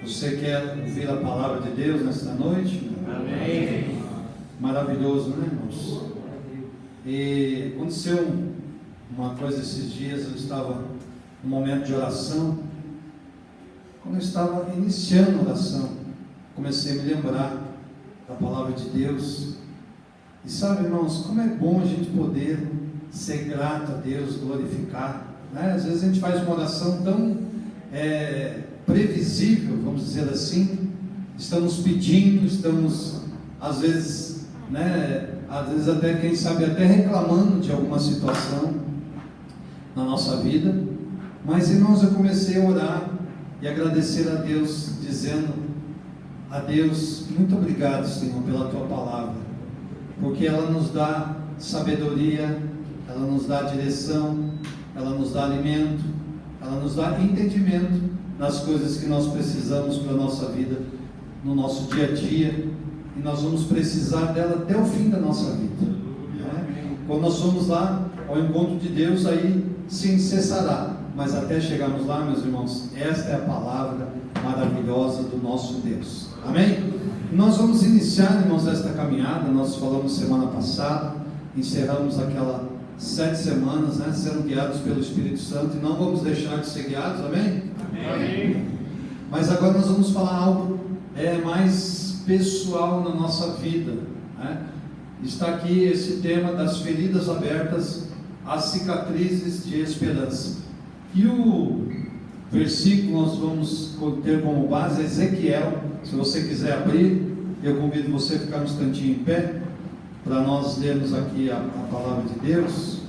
Você quer ouvir a palavra de Deus nesta noite? Amém. Maravilhoso, né, irmãos? E aconteceu uma coisa esses dias. Eu estava num momento de oração. Quando eu estava iniciando a oração, comecei a me lembrar da palavra de Deus. E sabe, irmãos, como é bom a gente poder ser grato a Deus, glorificar, né? Às vezes a gente faz uma oração tão previsível, vamos dizer assim. Estamos pedindo, estamos às vezes, né? Às vezes até, quem sabe, até reclamando de alguma situação na nossa vida. Mas, irmãos, eu comecei a orar e agradecer a Deus, dizendo a Deus: muito obrigado, Senhor, pela tua palavra, porque ela nos dá sabedoria, ela nos dá direção, ela nos dá alimento, ela nos dá entendimento nas coisas que nós precisamos para a nossa vida, no nosso dia a dia, e nós vamos precisar dela até o fim da nossa vida, né? Quando nós formos lá ao encontro de Deus, aí sim cessará, mas até chegarmos lá, meus irmãos, esta é a palavra maravilhosa do nosso Deus. Amém? Nós vamos iniciar, irmãos, esta caminhada. Nós falamos semana passada, encerramos aquela 7 semanas, né, sendo guiados pelo Espírito Santo, e não vamos deixar de ser guiados. Amém? Amém. Mas agora nós vamos falar algo mais pessoal na nossa vida, né? Está aqui esse tema das feridas abertas, as cicatrizes de esperança. E o versículo nós vamos ter como base Ezequiel. Se você quiser abrir, eu convido você a ficar um instantinho em pé, para nós lermos aqui a palavra de Deus.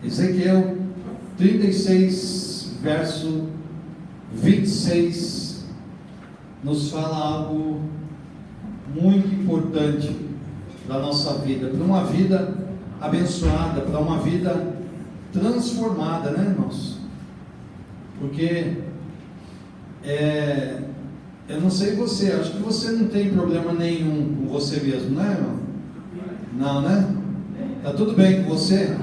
Ezequiel 36, verso 26, nos fala algo muito importante para a nossa vida, para uma vida abençoada, para uma vida transformada, né, irmãos? Porque eu não sei você, acho que você não tem problema nenhum com você mesmo, né, irmão? Não, né? Tá tudo bem com você?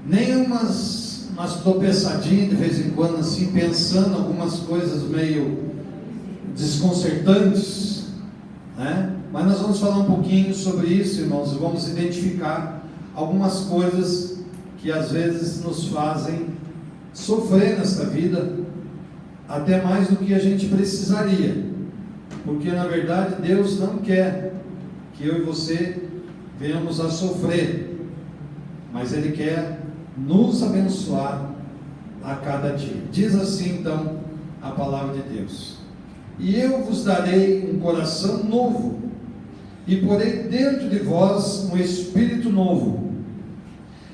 Nem umas tropeçadinhas de vez em quando, assim, pensando algumas coisas meio desconcertantes, né? Mas nós vamos falar um pouquinho sobre isso, irmãos, e vamos identificar algumas coisas que às vezes nos fazem sofrer nessa vida, até mais do que a gente precisaria, porque na verdade Deus não quer que eu e você venhamos a sofrer, mas Ele quer nos abençoar a cada dia. Diz assim então a palavra de Deus: e eu vos darei um coração novo, e porei dentro de vós um espírito novo,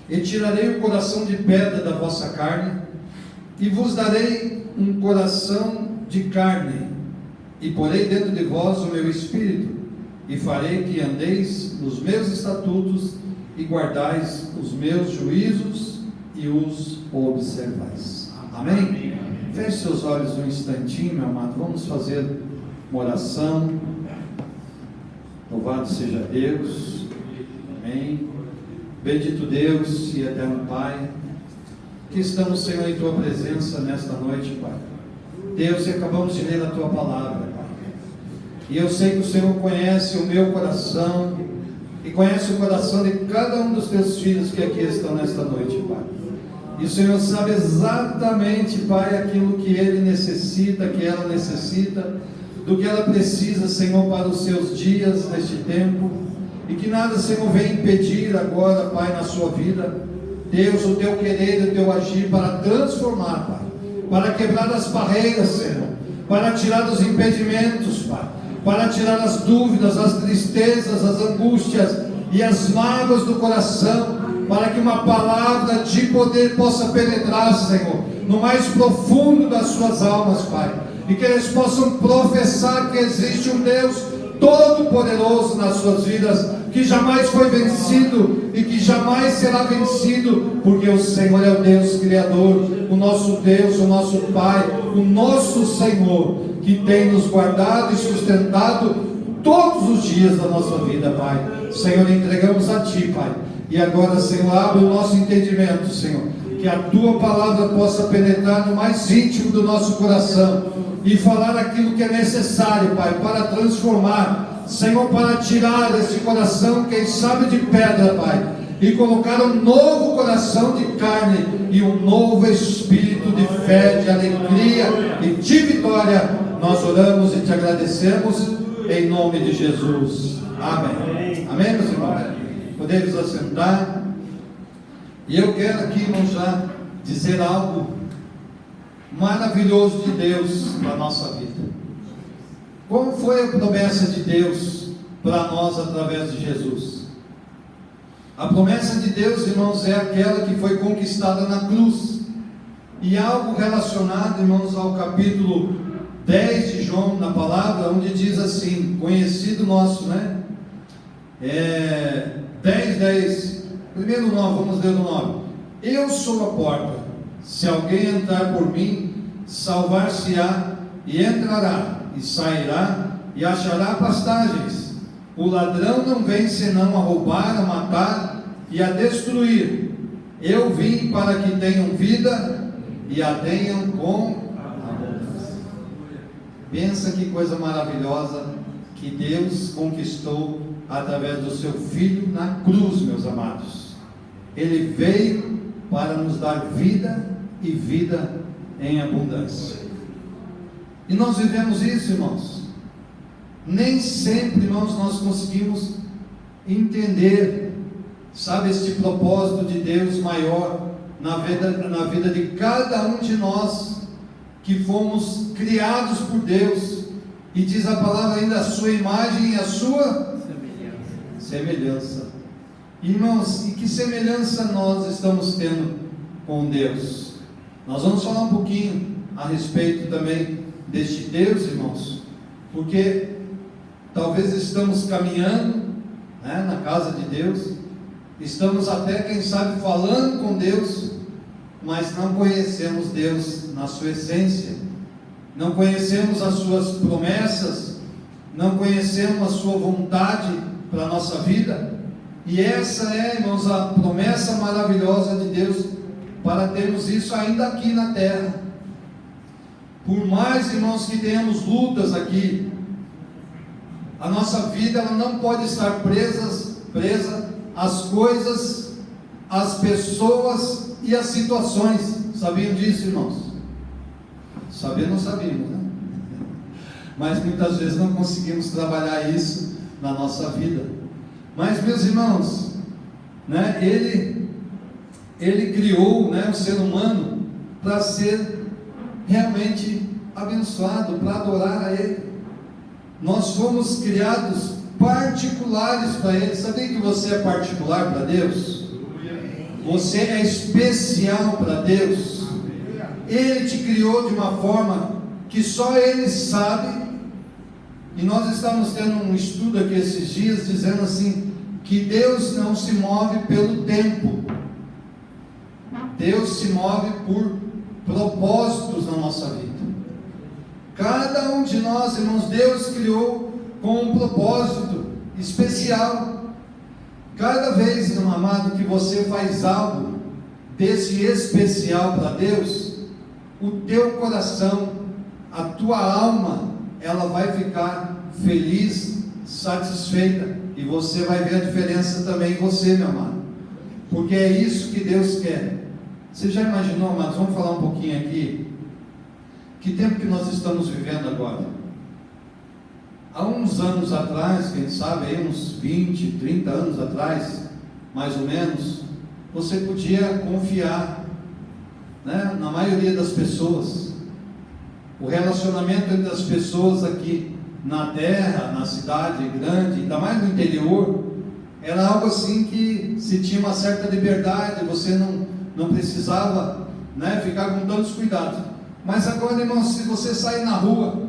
e tirarei o coração de pedra da vossa carne, e vos darei um coração de carne, e porei dentro de vós o meu espírito, e farei que andeis nos meus estatutos, e guardais os meus juízos, e os observais. Amém? Feche seus olhos um instantinho, meu amado. Vamos fazer uma oração. Louvado seja Deus. Amém. Bendito Deus e eterno Pai, que estamos, Senhor, em Tua presença nesta noite, Pai. Deus, e acabamos de ler a Tua palavra, Pai. E eu sei que o Senhor conhece o meu coração, e conhece o coração de cada um dos Teus filhos que aqui estão nesta noite, Pai. E o Senhor sabe exatamente, Pai, aquilo que ele necessita, que ela necessita, do que ela precisa, Senhor, para os seus dias neste tempo. E que nada, Senhor, venha impedir agora, Pai, na sua vida, Deus, o Teu querer e o Teu agir para transformar, Pai, para quebrar as barreiras, Senhor, para tirar os impedimentos, Pai, para tirar as dúvidas, as tristezas, as angústias e as mágoas do coração, para que uma palavra de poder possa penetrar, Senhor, no mais profundo das suas almas, Pai, e que eles possam professar que existe um Deus todo-poderoso nas suas vidas, que jamais foi vencido e que jamais será vencido, porque o Senhor é o Deus Criador, o nosso Deus, o nosso Pai, o nosso Senhor, que tem nos guardado e sustentado todos os dias da nossa vida, Pai. Senhor, entregamos a Ti, Pai. E agora, Senhor, abre o nosso entendimento, Senhor, que a tua palavra possa penetrar no mais íntimo do nosso coração e falar aquilo que é necessário, Pai, para transformar, Senhor, para tirar esse coração, quem sabe de pedra, Pai, e colocar um novo coração de carne e um novo espírito de fé, de alegria e de vitória. Nós oramos e te agradecemos em nome de Jesus. Amém. Amém, meus irmãos? Podemos assentar. E eu quero aqui, irmãos, já dizer algo maravilhoso de Deus para a nossa vida. Como foi a promessa de Deus para nós através de Jesus? A promessa de Deus, irmãos, é aquela que foi conquistada na cruz. E algo relacionado, irmãos, ao capítulo 10 de João, na palavra, onde diz assim, conhecido nosso, né? 10. Primeiro 9, vamos ler o 9. Eu sou a porta. Se alguém entrar por mim, salvar-se-á e entrará e sairá e achará pastagens. O ladrão não vem senão a roubar, a matar e a destruir. Eu vim para que tenham vida e a tenham com abundância. Pensa que coisa maravilhosa que Deus conquistou através do seu Filho na cruz, meus amados. Ele veio para nos dar vida e vida em abundância. E nós vivemos isso, irmãos. Nem sempre, irmãos, nós conseguimos entender, sabe, este propósito de Deus maior na vida de cada um de nós que fomos criados por Deus. E diz a palavra ainda a sua imagem e a sua semelhança. Irmãos, e que semelhança nós estamos tendo com Deus? Nós vamos falar um pouquinho a respeito também deste Deus, irmãos, porque talvez estamos caminhando, né, na casa de Deus, estamos até, quem sabe, falando com Deus, mas não conhecemos Deus na sua essência, não conhecemos as suas promessas, não conhecemos a sua vontade para a nossa vida. E essa é, irmãos, a promessa maravilhosa de Deus para termos isso ainda aqui na terra. Por mais, irmãos, que tenhamos lutas aqui, a nossa vida ela não pode estar presa às coisas, às pessoas e às situações. Sabiam disso, irmãos? Saber não sabíamos, né? Mas muitas vezes não conseguimos trabalhar isso na nossa vida. Mas, meus irmãos, né, ele criou, né, o ser humano para ser realmente abençoado, para adorar a Ele. Nós fomos criados particulares para Ele. Sabia que você é particular para Deus? Você é especial para Deus. Ele te criou de uma forma que só Ele sabe. E nós estamos tendo um estudo aqui esses dias dizendo assim, que Deus não se move pelo tempo, Deus se move por propósitos na nossa vida. Cada um de nós, irmãos, Deus criou com um propósito especial. Cada vez, meu amado, que você faz algo desse especial para Deus, o teu coração, a tua alma, ela vai ficar feliz, satisfeita, e você vai ver a diferença também em você, meu amado, porque é isso que Deus quer. Você já imaginou, amados? Vamos falar um pouquinho aqui, que tempo que nós estamos vivendo agora? Há uns anos atrás, quem sabe, aí uns 20, 30 anos atrás, mais ou menos, você podia confiar, né, na maioria das pessoas. O relacionamento entre as pessoas aqui na terra, na cidade grande, ainda mais no interior, era algo assim que se tinha uma certa liberdade, você não precisava, né, ficar com tantos cuidados. Mas agora, irmão, se você sair na rua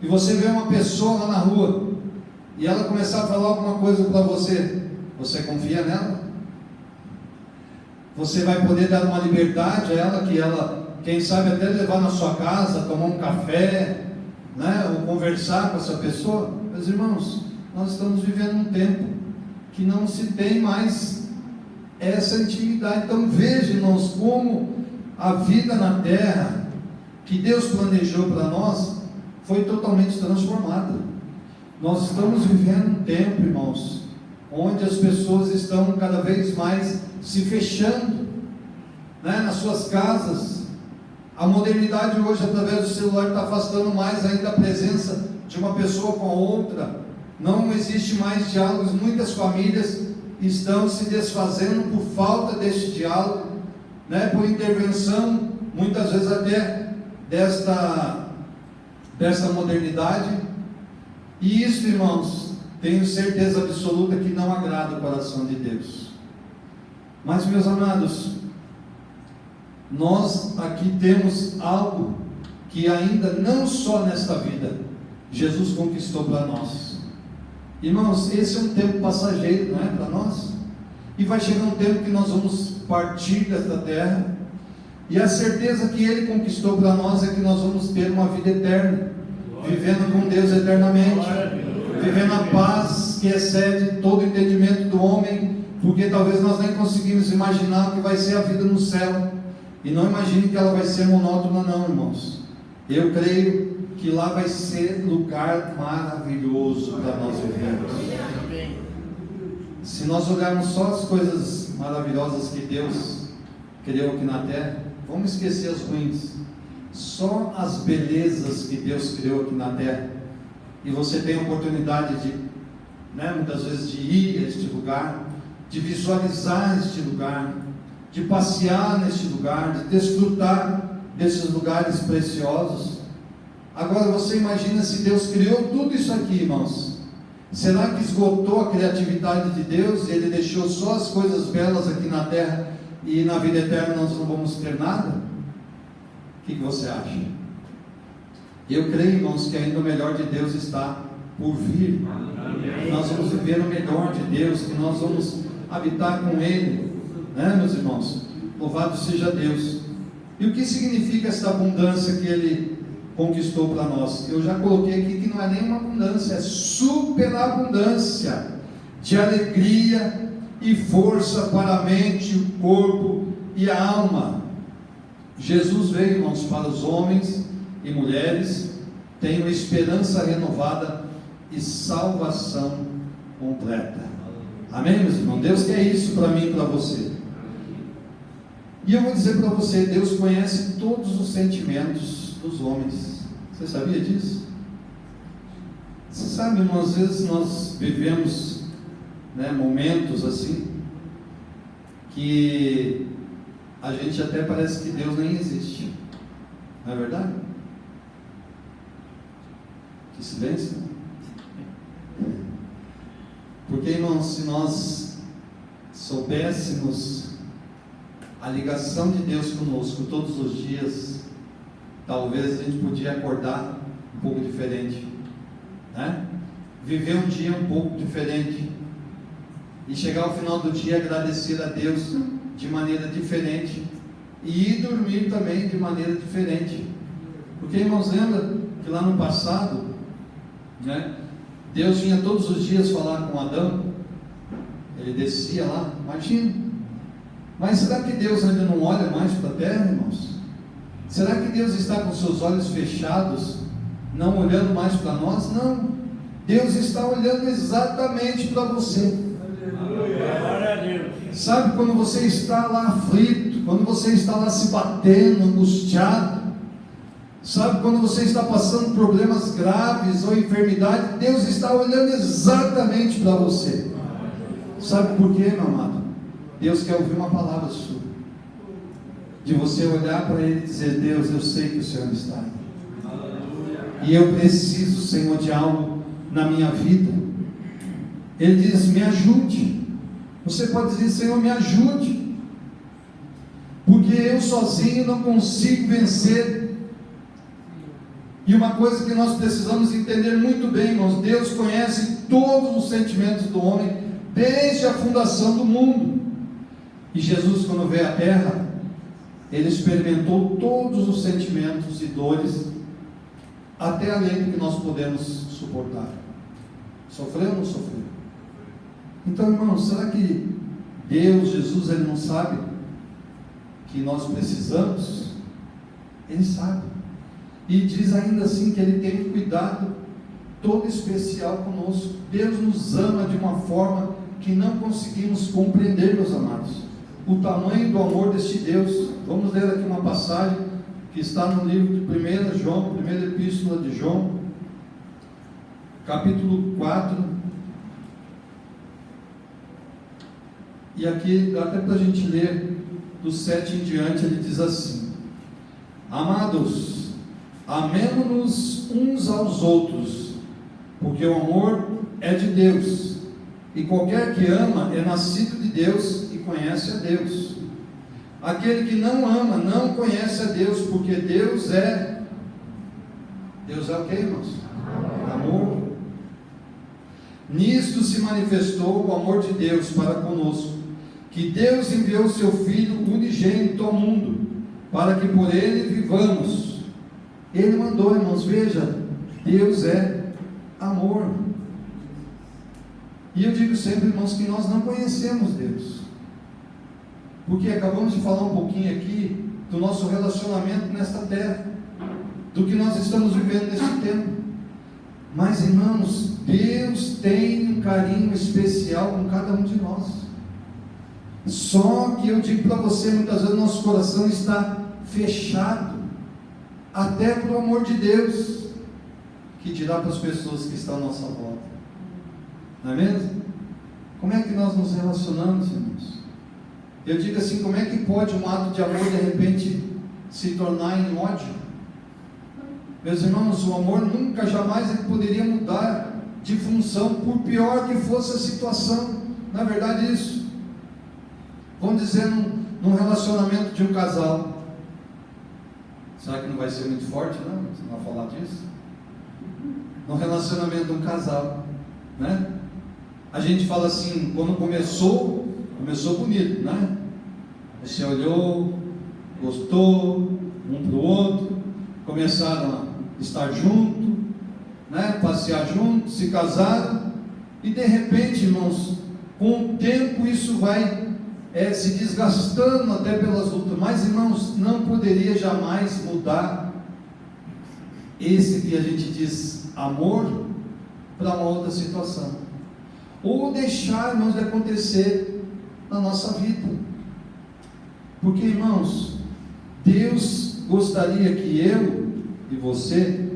e você vê uma pessoa lá na rua e ela começar a falar alguma coisa para você, você confia nela? Você vai poder dar uma liberdade a ela, que ela, quem sabe, até levar na sua casa, tomar um café, né, ou conversar com essa pessoa? Meus irmãos, nós estamos vivendo um tempo que não se tem mais essa intimidade. Então veja, irmãos, como a vida na terra que Deus planejou para nós foi totalmente transformada. Nós estamos vivendo um tempo, irmãos, onde as pessoas estão cada vez mais se fechando, né, nas suas casas. A modernidade hoje, através do celular, está afastando mais ainda a presença de uma pessoa com a outra. Não existe mais diálogos. Muitas famílias estão se desfazendo por falta deste diálogo, né, por intervenção, muitas vezes até desta modernidade. E isso, irmãos, tenho certeza absoluta que não agrada o coração de Deus. Mas, meus amados, nós aqui temos algo que ainda não só nesta vida Jesus conquistou para nós. Irmãos, esse é um tempo passageiro, não é, para nós? E vai chegar um tempo que nós vamos partir desta terra, e a certeza que Ele conquistou para nós é que nós vamos ter uma vida eterna, vivendo com Deus eternamente, vivendo a paz que excede todo o entendimento do homem, porque talvez nós nem conseguimos imaginar o que vai ser a vida no céu. E não imagine que ela vai ser monótona, não, irmãos. Eu creio que lá vai ser lugar maravilhoso para nós vivermos. Se nós olharmos só as coisas maravilhosas que Deus criou aqui na terra, vamos esquecer as ruins. Só as belezas que Deus criou aqui na terra. E você tem a oportunidade de, né, muitas vezes, de ir a este lugar, de visualizar este lugar, de passear neste lugar, de desfrutar desses lugares preciosos. Agora você imagina se Deus criou tudo isso aqui, irmãos. Será que esgotou a criatividade de Deus e Ele deixou só as coisas belas aqui na terra e na vida eterna nós não vamos ter nada? O que você acha? Eu creio, irmãos, que ainda o melhor de Deus está por vir. Que nós vamos viver o melhor de Deus, que nós vamos habitar com Ele, né, meus irmãos? Louvado seja Deus. E o que significa essa abundância que Ele conquistou para nós? Eu já coloquei aqui que não é nenhuma abundância, é superabundância de alegria e força para a mente, o corpo e a alma. Jesus veio, irmãos, para os homens e mulheres tenham esperança renovada e salvação completa. Amém, meus irmãos? Deus quer isso para mim e para você. E eu vou dizer para você, Deus conhece todos os sentimentos dos homens. Você sabia disso? Você sabe, irmão, às vezes nós vivemos, né, momentos assim, que a gente até parece que Deus nem existe. Não é verdade? Que silêncio. Porque, irmãos, se nós soubéssemos a ligação de Deus conosco todos os dias, talvez a gente podia acordar um pouco diferente, né? Viver um dia um pouco diferente e chegar ao final do dia agradecer a Deus de maneira diferente e ir dormir também de maneira diferente. Porque, irmãos, lembra que lá no passado, né, Deus vinha todos os dias falar com Adão? Ele descia lá, imagina. Mas será que Deus ainda não olha mais para a terra, irmãos? Será que Deus está com seus olhos fechados, não olhando mais para nós? Não, Deus está olhando exatamente para você. Sabe quando você está lá aflito, quando você está lá se batendo, angustiado, sabe quando você está passando problemas graves ou enfermidade, Deus está olhando exatamente para você. Sabe por quê, meu amado? Deus quer ouvir uma palavra sua, de você olhar para Ele e dizer: Deus, eu sei que o Senhor está aí, e eu preciso, Senhor, de algo na minha vida. Ele diz: me ajude. Você pode dizer: Senhor, me ajude, porque eu sozinho não consigo vencer. E uma coisa que nós precisamos entender muito bem, irmãos: Deus conhece todos os sentimentos do homem, desde a fundação do mundo. E Jesus, quando veio à terra, Ele experimentou todos os sentimentos e dores, até além do que nós podemos suportar. Sofreu ou não sofreu? Então, irmãos, será que Deus, Jesus, Ele não sabe que nós precisamos? Ele sabe. E diz ainda assim que Ele tem um cuidado todo especial conosco. Deus nos ama de uma forma que não conseguimos compreender, meus amados, o tamanho do amor deste Deus. Vamos ler aqui uma passagem que está no livro de 1 João, primeira epístola de João, capítulo 4, e aqui dá até para a gente ler do 7 em diante. Ele diz assim: amados, amemo-nos uns aos outros, porque o amor é de Deus, e qualquer que ama é nascido de Deus e conhece a Deus. Aquele que não ama não conhece a Deus, porque Deus é o que, irmãos? Amor. Nisto se manifestou o amor de Deus para conosco, que Deus enviou o seu Filho unigênito ao mundo, para que por ele vivamos. Ele mandou, irmãos, veja, Deus é amor. E eu digo sempre, irmãos, que nós não conhecemos Deus, porque acabamos de falar um pouquinho aqui do nosso relacionamento nesta terra, do que nós estamos vivendo neste tempo. Mas, irmãos, Deus tem um carinho especial com cada um de nós. Só que eu digo para você, muitas vezes nosso coração está fechado, até para o amor de Deus, que dirá para as pessoas que estão à nossa volta. Não é mesmo? Como é que nós nos relacionamos, irmãos? Eu digo assim, como é que pode um ato de amor de repente se tornar em ódio? Meus irmãos, o amor nunca, jamais ele poderia mudar de função, por pior que fosse a situação. Não é verdade isso? Vamos dizer, num relacionamento de um casal. Será que não vai ser muito forte, não? Você não vai falar disso? No relacionamento de um casal, né? A gente fala assim, quando começou bonito, né? Você olhou, gostou, um para o outro, começaram a estar junto, né? Passear juntos, se casaram, e de repente, irmãos, com o tempo isso vai se desgastando até pelas lutas. Mas, irmãos, não poderia jamais mudar esse que a gente diz amor para uma outra situação, ou deixar, irmãos, de acontecer na nossa vida. Porque, irmãos, Deus gostaria que eu e você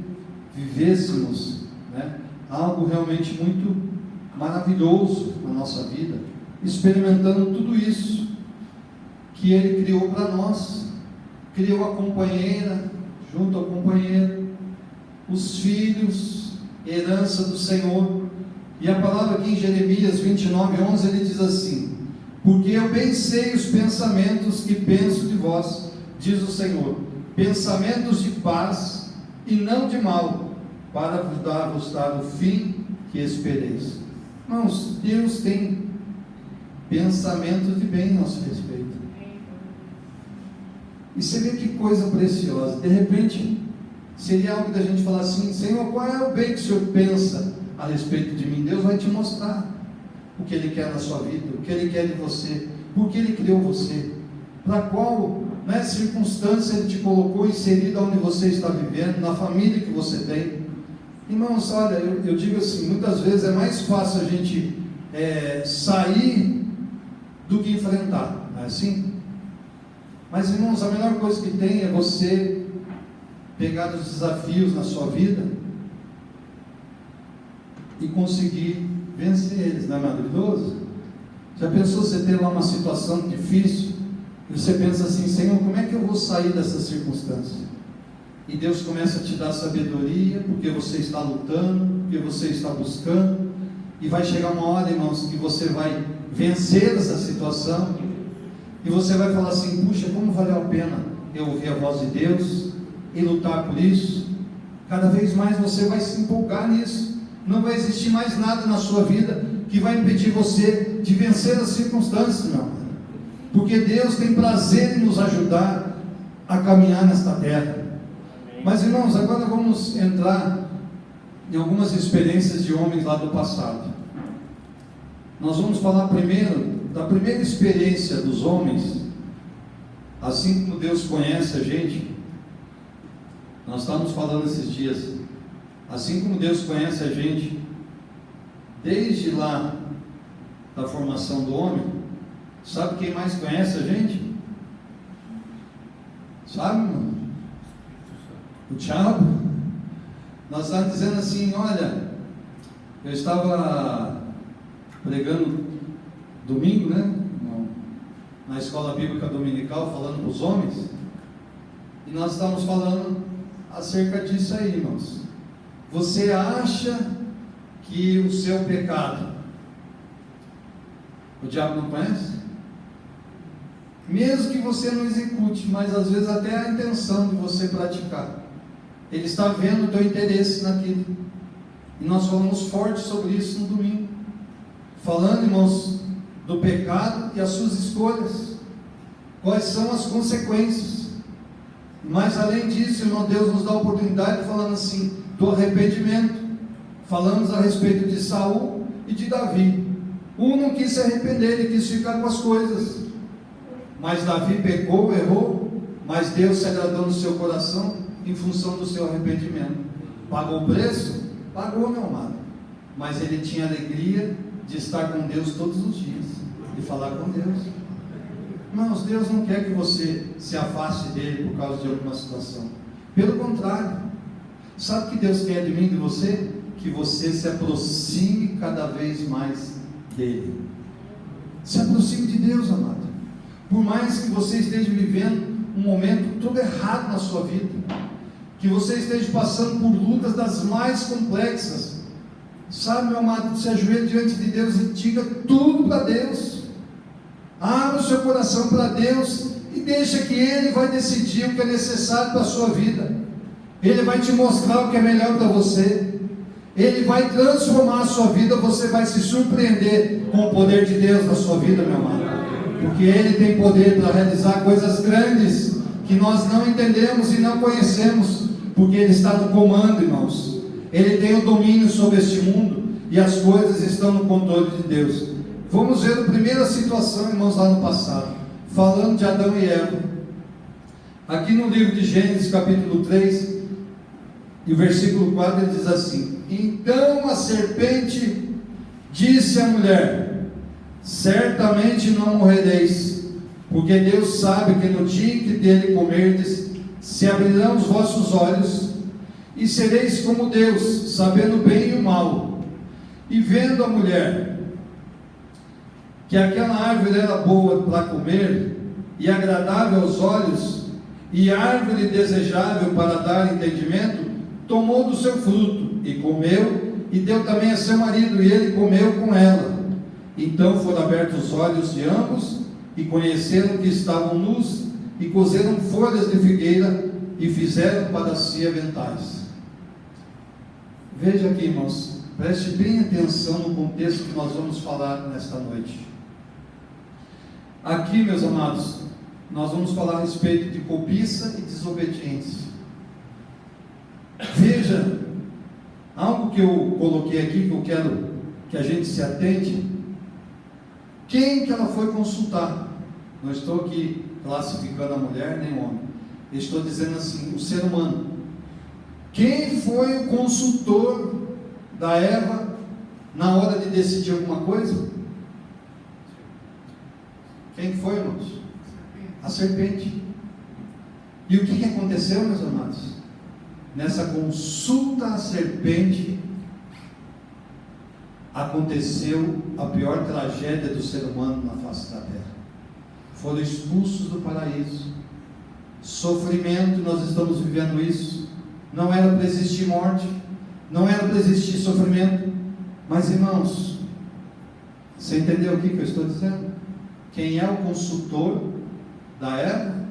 vivêssemos, né, algo realmente muito maravilhoso na nossa vida, experimentando tudo isso que Ele criou para nós. Criou a companheira, junto ao companheiro, os filhos, herança do Senhor. E a palavra aqui em Jeremias 29:11, ele diz assim: porque eu bem sei os pensamentos que penso de vós, diz o Senhor, pensamentos de paz e não de mal, para vos dar o fim que espereis. Irmãos, Deus tem pensamentos de bem a nosso respeito. E você vê que coisa preciosa. De repente, seria algo da gente falar assim: Senhor, qual é o bem que o Senhor pensa a respeito de mim? Deus vai te mostrar o que Ele quer na sua vida, o que Ele quer de você, porque Ele criou você, para qual, né, circunstância Ele te colocou inserido onde você está vivendo, na família que você tem. Irmãos, olha, eu digo assim, muitas vezes é mais fácil a gente sair do que enfrentar, não é assim? Mas, irmãos, a melhor coisa que tem é você pegar os desafios na sua vida e conseguir vencer eles. Não é maravilhoso? Já pensou você ter lá uma situação difícil e você pensa assim: Senhor, como é que eu vou sair dessa circunstância? E Deus começa a te dar sabedoria, porque você está lutando, porque você está buscando, e vai chegar uma hora, irmãos, que você vai vencer essa situação, e você vai falar assim: puxa, como valeu a pena eu ouvir a voz de Deus e lutar por isso. Cada vez mais você vai se empolgar nisso. Não vai existir mais nada na sua vida que vai impedir você de vencer as circunstâncias, meu amor. Porque Deus tem prazer em nos ajudar a caminhar nesta terra. Mas, irmãos, agora vamos entrar em algumas experiências de homens lá do passado. Nós vamos falar primeiro da primeira experiência dos homens, assim como Deus conhece a gente, nós estávamos falando esses dias, assim como Deus conhece a gente, desde lá da formação do homem, sabe quem mais conhece a gente? Sabe, mano? O diabo. Nós estávamos dizendo assim, olha, eu estava pregando domingo, né? Na escola bíblica dominical, falando para os homens, e nós estávamos falando acerca disso aí, irmãos. Você acha que o seu pecado, o diabo não conhece? Mesmo que você não execute, mas às vezes até a intenção de você praticar, ele está vendo o teu interesse naquilo. E nós falamos forte sobre isso no domingo, falando, irmãos, do pecado e as suas escolhas, quais são as consequências. Mas além disso, irmão, Deus nos dá a oportunidade, falando assim, do arrependimento. Falamos a respeito de Saul e de Davi. Um não quis se arrepender, ele quis ficar com as coisas, mas Davi pecou, errou, mas Deus se agradou no seu coração, em função do seu arrependimento. Pagou o preço? Pagou, meu amado, mas ele tinha alegria de estar com Deus todos os dias, de falar com Deus. Irmãos, Deus não quer que você se afaste dele por causa de alguma situação. Pelo contrário, sabe o que Deus quer de mim e de você? Que você se aproxime cada vez mais dele. Se aproxime de Deus, amado. Por mais que você esteja vivendo um momento todo errado na sua vida, que você esteja passando por lutas das mais complexas, sabe, meu amado, se ajoelhe diante de Deus e diga tudo para Deus. Abra o seu coração para Deus e deixa que Ele vai decidir o que é necessário para a sua vida. Ele vai te mostrar o que é melhor para você. Ele vai transformar a sua vida. Você vai se surpreender com o poder de Deus na sua vida, meu amado, porque Ele tem poder para realizar coisas grandes que nós não entendemos e não conhecemos, porque Ele está no comando, irmãos. Ele tem o domínio sobre este mundo e as coisas estão no controle de Deus. Vamos ver a primeira situação, irmãos, lá no passado, falando de Adão e Eva. Aqui no livro de Gênesis, capítulo 3, e o versículo 4, ele diz assim: então a serpente disse à mulher: certamente não morrereis, porque Deus sabe que no dia que dele comerdes, se abrirão os vossos olhos, e sereis como Deus, sabendo o bem e o mal. E vendo a mulher que aquela árvore era boa para comer, e agradável aos olhos, e árvore desejável para dar entendimento, tomou do seu fruto, e comeu, e deu também a seu marido, e ele comeu com ela. Então foram abertos os olhos de ambos, e conheceram que estavam nus, e cozeram folhas de figueira, e fizeram para si aventais. Veja aqui, irmãos, preste bem atenção no contexto que nós vamos falar nesta noite. Aqui, meus amados, nós vamos falar a respeito de cobiça e desobediência. Veja, algo que eu coloquei aqui, que eu quero que a gente se atente. Quem que ela foi consultar? Não estou aqui classificando a mulher nem o homem, eu estou dizendo assim, o ser humano. Quem foi o consultor da Eva na hora de decidir alguma coisa? Quem foi, irmãos? A serpente. E o que aconteceu, meus amados? Nessa consulta à serpente, aconteceu a pior tragédia do ser humano na face da terra. Foram expulsos do paraíso. Sofrimento, nós estamos vivendo isso. Não era para existir morte, não era para existir sofrimento. Mas, irmãos, você entendeu o que eu estou dizendo? Quem é o consultor da Eva?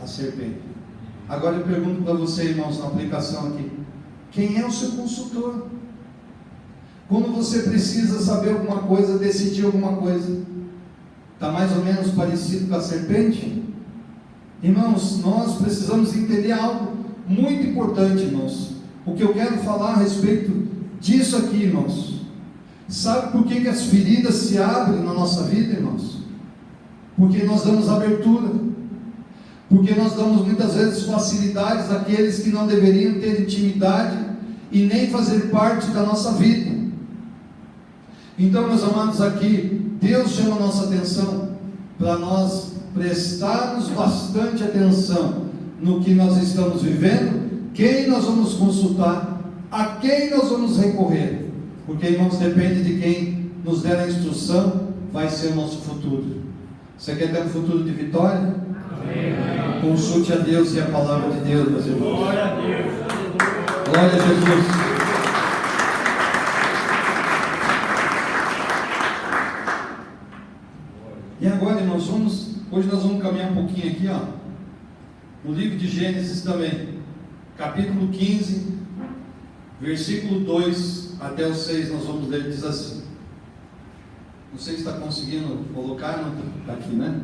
A serpente. Agora eu pergunto para você, irmãos, na aplicação aqui: quem é o seu consultor? Quando você precisa saber alguma coisa, decidir alguma coisa, está mais ou menos parecido com a serpente? Irmãos, nós precisamos entender algo muito importante, irmãos. O que eu quero falar a respeito disso aqui, irmãos, Sabe por que as feridas se abrem na nossa vida, irmãos? Porque nós damos abertura, porque nós damos muitas vezes facilidades àqueles que não deveriam ter intimidade e nem fazer parte da nossa vida. Então, meus amados, aqui Deus chama a nossa atenção para nós prestarmos bastante atenção no que nós estamos vivendo, quem nós vamos consultar, a quem nós vamos recorrer, porque, irmãos, depende de quem nos der a instrução, vai ser o nosso futuro. Você quer ter um futuro de vitória? Amém. Consulte a Deus e a palavra de Deus, meus irmãos. Glória a Deus. Glória a Jesus. E agora, irmãos, hoje nós vamos caminhar um pouquinho aqui, no livro de Gênesis também, capítulo 15, versículo 2 até o 6, nós vamos ler, diz assim. Não sei se está conseguindo colocar, não está aqui, né?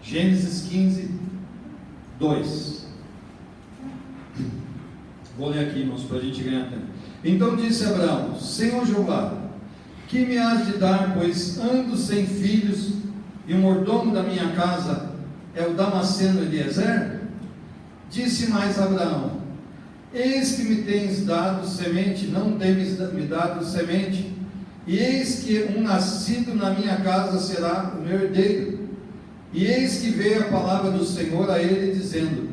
Gênesis 15, 2. Vou ler aqui, irmãos, para a gente ganhar tempo. Então disse Abraão: Senhor Jeová, que me has de dar, pois ando sem filhos, e o mordomo da minha casa é o Damasceno Eliezer? Disse mais Abraão: Eis que me tens dado semente, não tens me dado semente, e eis que um nascido na minha casa será o meu herdeiro. E eis que veio a palavra do Senhor a ele, dizendo: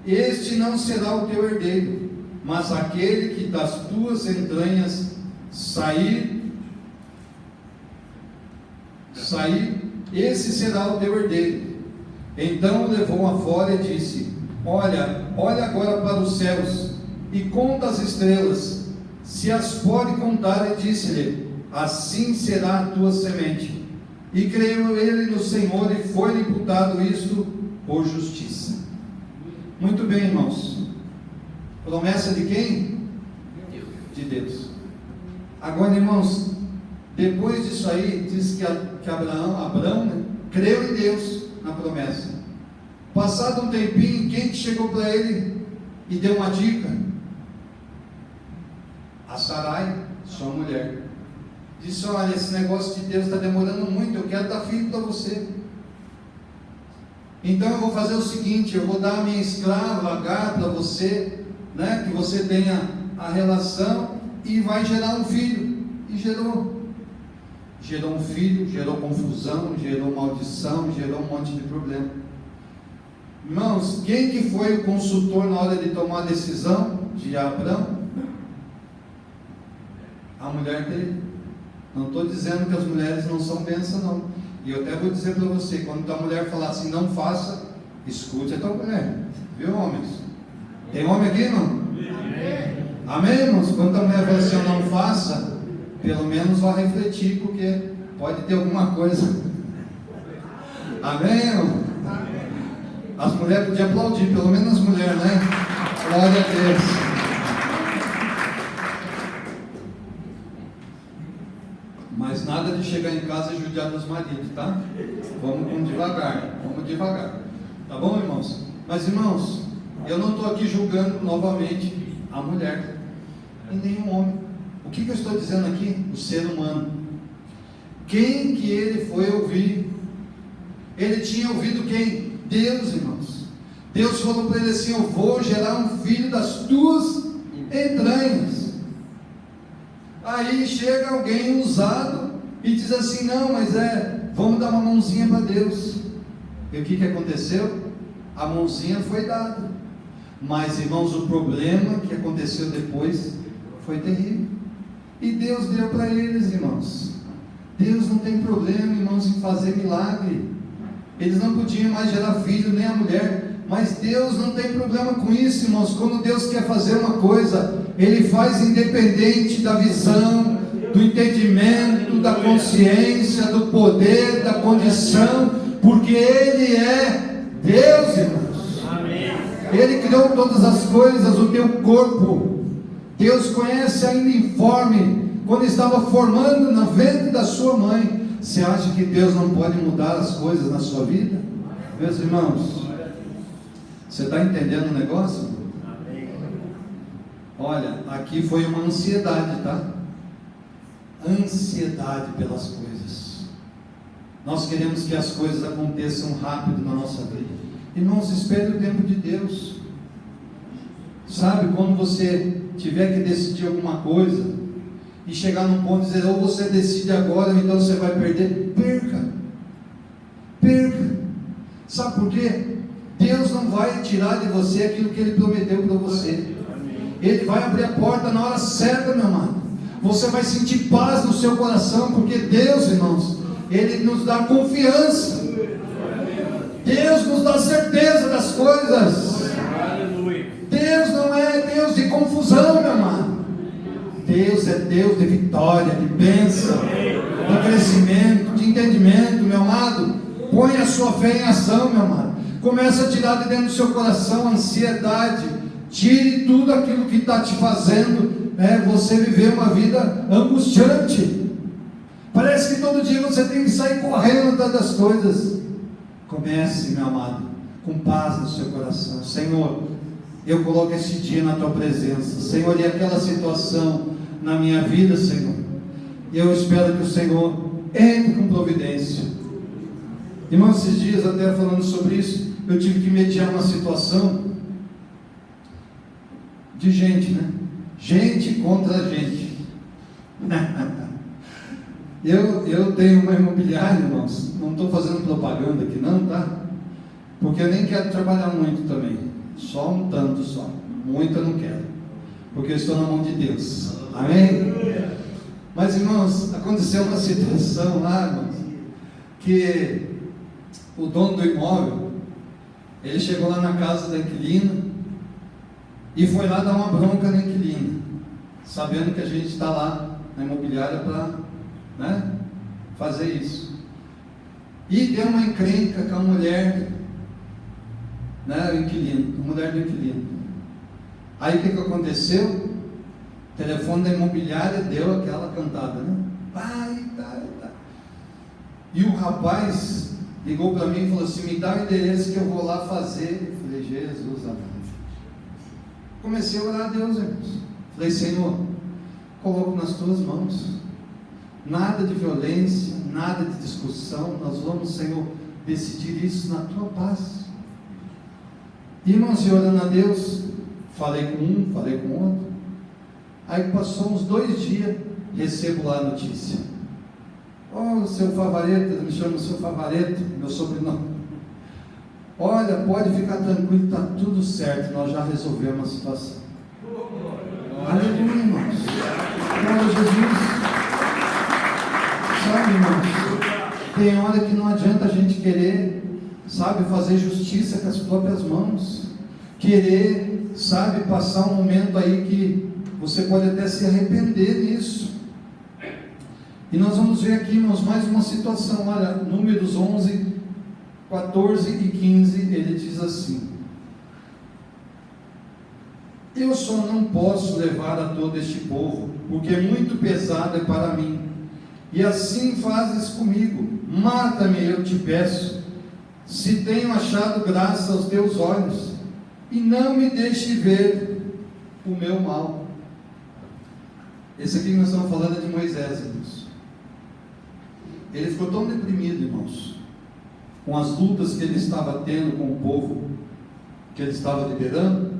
Este não será o teu herdeiro, mas aquele que das tuas entranhas sair, esse será o teu herdeiro. Então o levou afora e disse: Olha agora para os céus, e conta as estrelas, se as pode contar. E disse-lhe: Assim será a tua semente. E creu ele no Senhor, e foi-lhe imputado isto por justiça. Muito bem, irmãos. Promessa de quem? De Deus. Agora, irmãos, depois disso aí, diz que Abraão, né, creu em Deus na promessa. Passado um tempinho, quem que chegou para ele e deu uma dica? A Sarai, sua mulher. Disse: Olha, esse negócio de Deus está demorando muito, eu quero dar filho para você. Então eu vou fazer o seguinte: eu vou dar a minha escrava Agar para você, né, que você tenha a relação, e vai gerar um filho. E gerou um filho, gerou confusão, gerou maldição, gerou um monte de problema. Irmãos, quem que foi o consultor na hora de tomar a decisão de Abraão? A mulher dele. Não estou dizendo que as mulheres não são bênçãos, não. E eu até vou dizer para você, quando tua mulher falar assim, não faça, escute a tua mulher. Viu, homens? Tem homem aqui, não? Amém, irmãos? Quando a mulher fala assim, não faça, pelo menos vá refletir, porque pode ter alguma coisa. Amém, irmão? As mulheres podiam aplaudir, pelo menos as mulheres, né? Glória a Deus. Mas nada de chegar em casa e judiar dos maridos, tá? Vamos devagar. Tá bom, irmãos? Mas, irmãos, eu não estou aqui julgando novamente a mulher e nenhum homem. O que eu estou dizendo aqui? O ser humano. Quem que ele foi ouvir? Ele tinha ouvido quem? Deus, irmãos. Deus falou para ele assim: eu vou gerar um filho das tuas entranhas. Aí chega alguém usado e diz assim: não, mas vamos dar uma mãozinha para Deus. E o que aconteceu? A mãozinha foi dada. Mas, irmãos, o problema que aconteceu depois foi terrível. E Deus deu para eles, irmãos. Deus não tem problema, irmãos, em fazer milagre. Eles não podiam mais gerar filho, nem a mulher. Mas Deus não tem problema com isso, irmãos. Quando Deus quer fazer uma coisa, Ele faz independente da visão, do entendimento, da consciência, do poder, da condição, porque Ele é Deus, irmãos. Amém. Ele criou todas as coisas, o teu corpo. Deus conhece ainda informe, quando estava formando no ventre da sua mãe. Você acha que Deus não pode mudar as coisas na sua vida? Meus irmãos, você está entendendo o negócio? Olha, aqui foi uma ansiedade, tá? ansiedade pelas coisas. Nós queremos que as coisas aconteçam rápido na nossa vida. Irmãos, espere o tempo de Deus. Sabe, quando você tiver que decidir alguma coisa e chegar num ponto de dizer, ou você decide agora, ou então você vai perder, perca. Sabe por quê? Deus não vai tirar de você aquilo que Ele prometeu para você. Ele vai abrir a porta na hora certa, meu amado. Você vai sentir paz no seu coração, porque Deus, irmãos, Ele nos dá confiança. Deus nos dá certeza das coisas. Deus não é Deus de confusão, meu amado. Deus é Deus de vitória, de bênção, de crescimento, de entendimento, meu amado. Põe a sua fé em ação, meu amado. Começa a tirar de dentro do seu coração a ansiedade. Tire tudo aquilo que está te fazendo você viver uma vida angustiante. Parece que todo dia você tem que sair correndo atrás das coisas. Comece, meu amado, com paz no seu coração. Senhor, eu coloco esse dia na Tua presença. Senhor, e aquela situação na minha vida, Senhor, eu espero que o Senhor entre com providência. Irmãos, esses dias até falando sobre isso, eu tive que mediar uma situação de gente, gente contra gente. Eu tenho uma imobiliária, irmãos, não estou fazendo propaganda aqui não, tá? Porque eu nem quero trabalhar muito também, só um tanto só, muito eu não quero, porque eu estou na mão de Deus, amém? Mas, irmãos, aconteceu uma situação lá, irmãos, que o dono do imóvel, ele chegou lá na casa da inquilina e foi lá dar uma bronca na inquilina, sabendo que a gente está lá na imobiliária para fazer isso. E deu uma encrenca com a mulher, o inquilino, a mulher do inquilino. Aí o que aconteceu? O telefone da imobiliária deu aquela cantada, E o rapaz ligou para mim e falou assim: me dá o endereço que eu vou lá fazer. Eu falei: Jesus amado. Comecei a orar a Deus, irmãos. Falei: Senhor, coloco nas Tuas mãos. Nada de violência, nada de discussão. Nós vamos, Senhor, decidir isso na Tua paz. Irmãos, e orando a Deus, falei com um, falei com outro. Aí passou uns 2 dias, recebo lá a notícia: seu Favareto, me chama seu Favareto, meu sobrenome. Olha, pode ficar tranquilo, está tudo certo, nós já resolvemos a situação. Aleluia, irmãos. Glória a Jesus. Sabe, irmãos, tem hora que não adianta a gente querer, fazer justiça com as próprias mãos, querer, passar um momento aí que você pode até se arrepender nisso. E nós vamos ver aqui, irmãos, mais uma situação. Olha, Números 11, 14 e 15, ele diz assim: eu só não posso levar a todo este povo, porque muito pesado é para mim, e assim fazes comigo. Mata-me, eu te peço, se tenho achado graça aos teus olhos, e não me deixe ver o meu mal. Esse aqui que nós estamos falando é de Moisés, irmãos. Ele ficou tão deprimido, irmãos, com as lutas que ele estava tendo com o povo que ele estava liderando,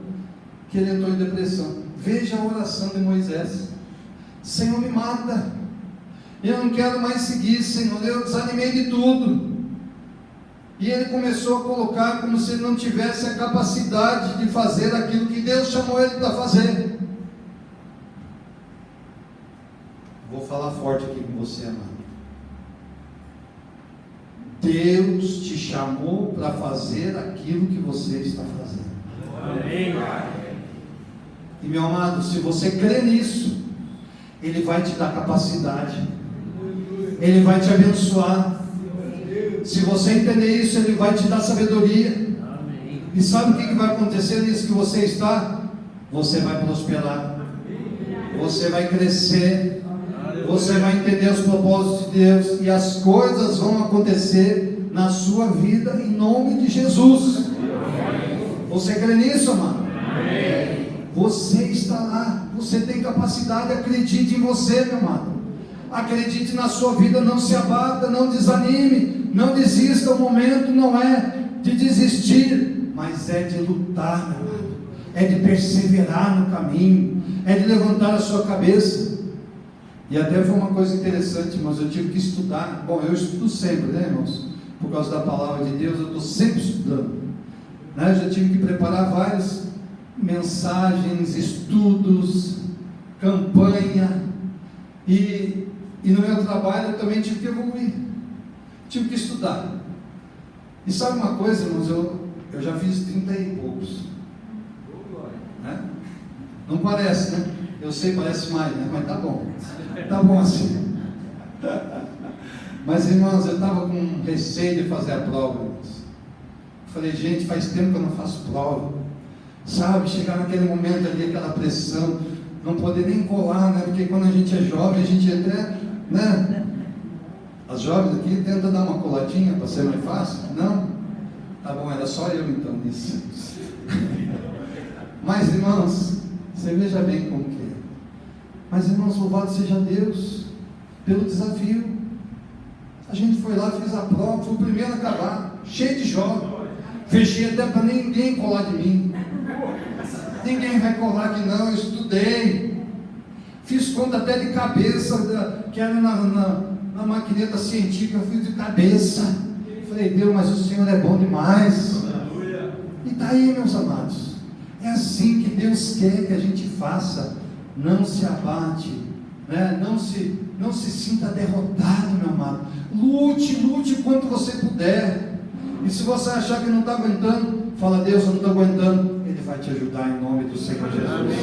que ele entrou em depressão. Veja a oração de Moisés: Senhor, me mata, eu não quero mais seguir, Senhor, eu desanimei de tudo. E ele começou a colocar como se ele não tivesse a capacidade de fazer aquilo que Deus chamou ele para fazer. Vou falar forte aqui com você, amado. Deus te chamou para fazer aquilo que você está fazendo. Amém. E, meu amado, se você crê nisso, Ele vai te dar capacidade, Ele vai te abençoar. Se você entender isso, Ele vai te dar sabedoria. Amém. E sabe o que vai acontecer nisso que você está? Você vai prosperar, você vai crescer, você vai entender os propósitos de Deus, e as coisas vão acontecer na sua vida em nome de Jesus. Você crê nisso, amado? Você está lá, você tem capacidade, acredite em você, meu amado. acredite na sua vida, não se abata, não desanime, não desista. O momento não é de desistir, mas é de lutar, meu amado, é de perseverar no caminho, é de levantar a sua cabeça. E até foi uma coisa interessante, irmãos, eu tive que estudar. Bom, eu estudo sempre, né, irmãos? Por causa da palavra de Deus, eu estou sempre estudando, né? Eu já tive que preparar várias mensagens, estudos, campanha, e no meu trabalho eu também tive que evoluir, tive que estudar. E sabe uma coisa, irmãos, eu já fiz 30 e poucos, né? Não parece, né? Eu sei, parece mais, né? Mas tá bom assim. Mas, irmãos, eu estava com receio de fazer a prova, irmãos. Falei, gente, faz tempo que eu não faço prova, sabe? Chegar naquele momento ali, aquela pressão, não poder nem colar, né? Porque quando a gente é jovem, a gente até, né? As jovens aqui tentam dar uma coladinha para ser mais fácil. Não? Tá bom, era só eu então nisso. Mas, irmãos, você veja bem como que é. Mas, irmãos, louvado seja Deus pelo desafio. A gente foi lá, fez a prova, fui o primeiro a acabar, cheio de jovem. Fechei até para ninguém colar de mim. Ninguém vai colar aqui não, eu estudei. Fiz conta até de cabeça, que era na maquineta científica, eu fiz de cabeça. Falei, Deus, mas o Senhor é bom demais. E está aí, meus amados. É assim que Deus quer que a gente faça. Não se abate, né? Não se sinta derrotado, meu amado. Lute quanto você puder. E se você achar que não está aguentando, fala, Deus, eu não estou aguentando. Ele vai te ajudar em nome do Senhor Jesus.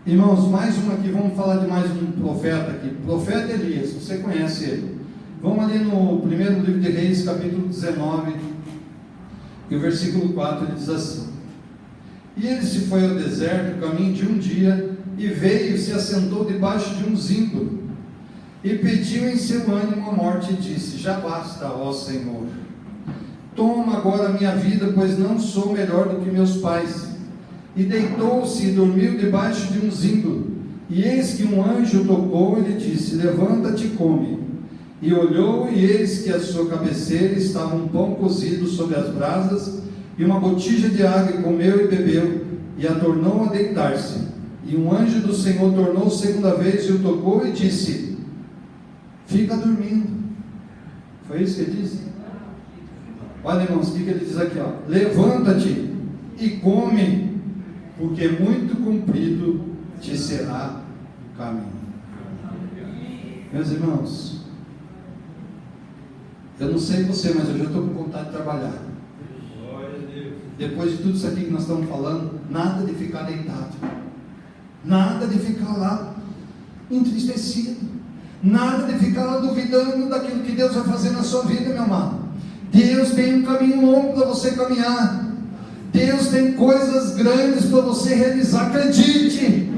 Irmãos, mais uma aqui, vamos falar de mais um profeta aqui. Profeta Elias, você conhece ele. Vamos ali no primeiro livro de Reis, capítulo 19, e o versículo 4, ele diz assim: E ele se foi ao deserto, caminho de um dia, e veio e se assentou debaixo de um zimbro, e pediu em seu ânimo a morte, e disse: Já basta, ó Senhor, toma agora a minha vida, pois não sou melhor do que meus pais. E deitou-se e dormiu debaixo de um zimbro. E eis que um anjo tocou e lhe disse: Levanta-te e come. E olhou, e eis que à sua cabeceira estava um pão cozido sobre as brasas, e uma botija de água, e comeu e bebeu, e a tornou a deitar-se. E um anjo do Senhor tornou segunda vez, e o tocou e disse: Fica dormindo. Foi isso que ele disse? Olha, irmãos, o que ele diz aqui, ó? Levanta-te e come, porque muito comprido te será o caminho. Meus irmãos, eu não sei você, mas eu já estou com vontade de trabalhar. Depois de tudo isso aqui que nós estamos falando, nada de ficar deitado, nada de ficar lá entristecido, nada de ficar lá duvidando daquilo que Deus vai fazer na sua vida, meu amado. Deus tem um caminho longo para você caminhar. Deus tem coisas grandes para você realizar. Acredite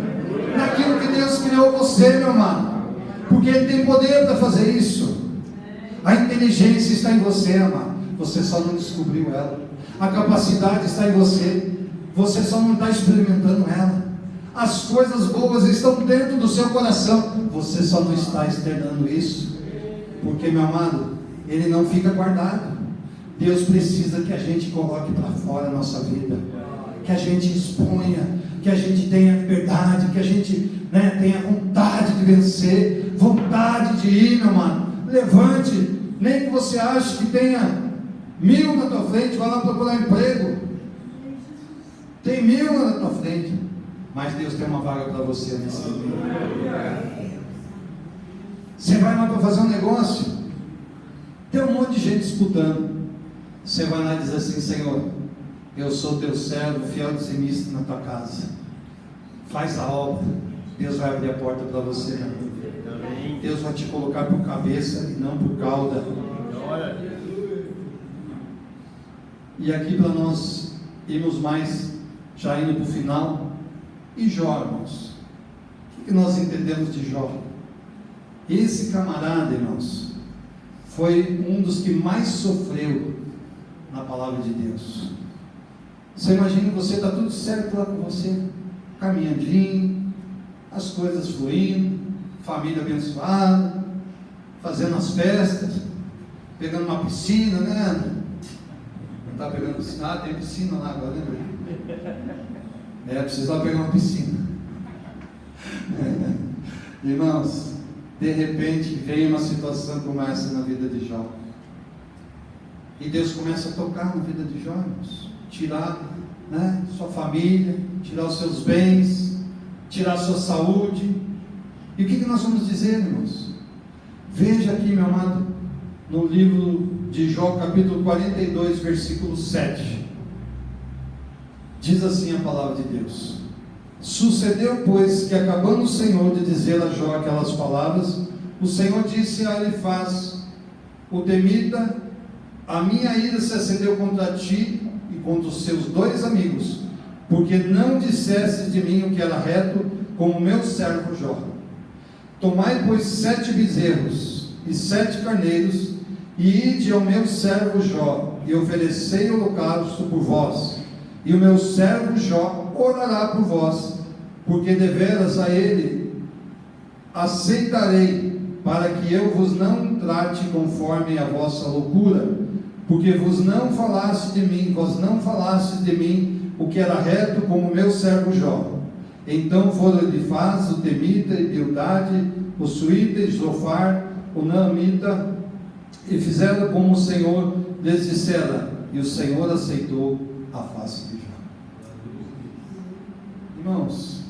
naquilo que Deus criou você, meu amado, porque Ele tem poder para fazer isso. A inteligência está em você, amado, você só não descobriu ela. A capacidade está em você, você só não está experimentando ela. As coisas boas estão dentro do seu coração, você só não está externando isso. Porque, meu amado, ele não fica guardado. Deus precisa que a gente coloque para fora a nossa vida, que a gente exponha, que a gente tenha liberdade, que a gente, tenha vontade de vencer, vontade de ir, meu amado. Levante, nem que você ache que tenha 1000 na tua frente, vai lá procurar emprego. Tem 1000 na tua frente, mas Deus tem uma vaga para você nesse momento. Você vai lá para fazer um negócio, tem um monte de gente disputando. Você vai lá e diz assim: Senhor, eu sou teu servo, fiel dizimista na tua casa. Faz a obra. Deus vai abrir a porta para você, meu amigo. Deus vai te colocar por cabeça e não por cauda. E aqui, para nós irmos mais, já indo para o final, e Jó, irmãos, o que nós entendemos de Jó? Esse camarada, irmãos, foi um dos que mais sofreu na palavra de Deus. Você imagina, você está tudo certo lá com você, caminhandinho, as coisas fluindo, família abençoada, fazendo as festas, pegando uma piscina, né? Não está pegando piscina? Ah, tem piscina lá agora, lembra? Precisa lá pegar uma piscina. Irmãos, de repente vem uma situação como essa na vida de Jó. E Deus começa a tocar na vida de Jó, irmãos. Tirar, né, sua família, tirar os seus bens, tirar a sua saúde. E o que nós vamos dizer, irmãos? Veja aqui, meu amado, no livro de Jó, capítulo 42, versículo 7. Diz assim a palavra de Deus: sucedeu, pois, que acabando o Senhor de dizer a Jó aquelas palavras, o Senhor disse a Elifaz, o temita: a minha ira se acendeu contra ti e contra os seus 2 amigos, porque não disseste de mim o que era reto, como meu servo Jó. Tomai, pois, 7 bezerros e 7 carneiros, e ide ao meu servo Jó, e oferecei holocausto por vós, e o meu servo Jó orará por vós, porque deveras a ele aceitarei, para que eu vos não trate conforme a vossa loucura, porque vos não falaste de mim, o que era reto, como meu servo Jó. Então foram Elifaz, o temita, e Bildade, o suíta, e Zofar, o naamita, e fizeram como o Senhor lhes dissera, e o Senhor aceitou a face de Jó. Irmãos,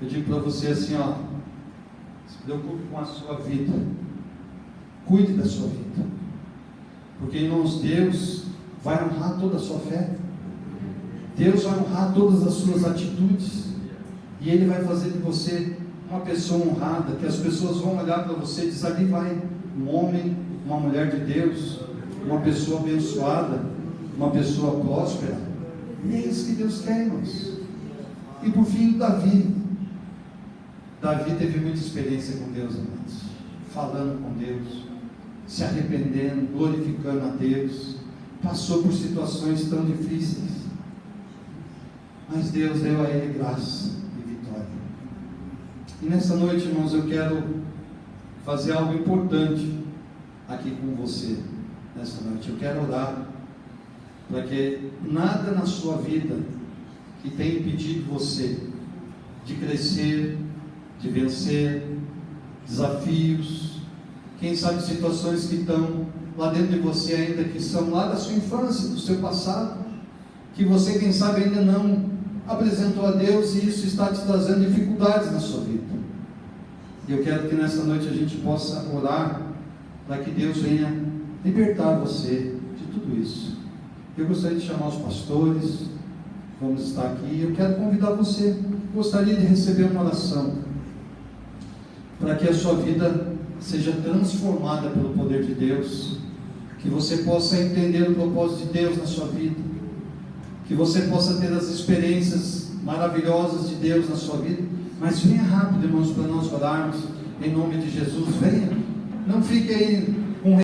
eu digo para você assim, ó, se preocupe com a sua vida, cuide da sua vida, porque, irmãos, Deus vai honrar toda a sua fé, Deus vai honrar todas as suas atitudes, e Ele vai fazer de você uma pessoa honrada, que as pessoas vão olhar para você e dizer: ali vai um homem, uma mulher de Deus, uma pessoa abençoada, uma pessoa próspera. E é isso que Deus quer, irmãos. E por fim, Davi teve muita experiência com Deus, irmãos, falando com Deus, se arrependendo, glorificando a Deus, passou por situações tão difíceis, mas Deus deu a ele graça e vitória. E nessa noite, irmãos, eu quero fazer algo importante aqui com você, nessa noite. Eu quero orar para que nada na sua vida que tenha impedido você de crescer, de vencer desafios, quem sabe situações que estão lá dentro de você ainda, que são lá da sua infância, do seu passado, que você, quem sabe, ainda não apresentou a Deus, e isso está te trazendo dificuldades na sua vida. E eu quero que nessa noite a gente possa orar para que Deus venha libertar você de tudo isso. Eu gostaria de chamar os pastores, vamos estar aqui. Eu quero convidar você, gostaria de receber uma oração para que a sua vida seja transformada pelo poder de Deus, que você possa entender o propósito de Deus na sua vida, que você possa ter as experiências maravilhosas de Deus na sua vida. Mas venha rápido, irmãos, para nós orarmos em nome de Jesus. Venha, não fique aí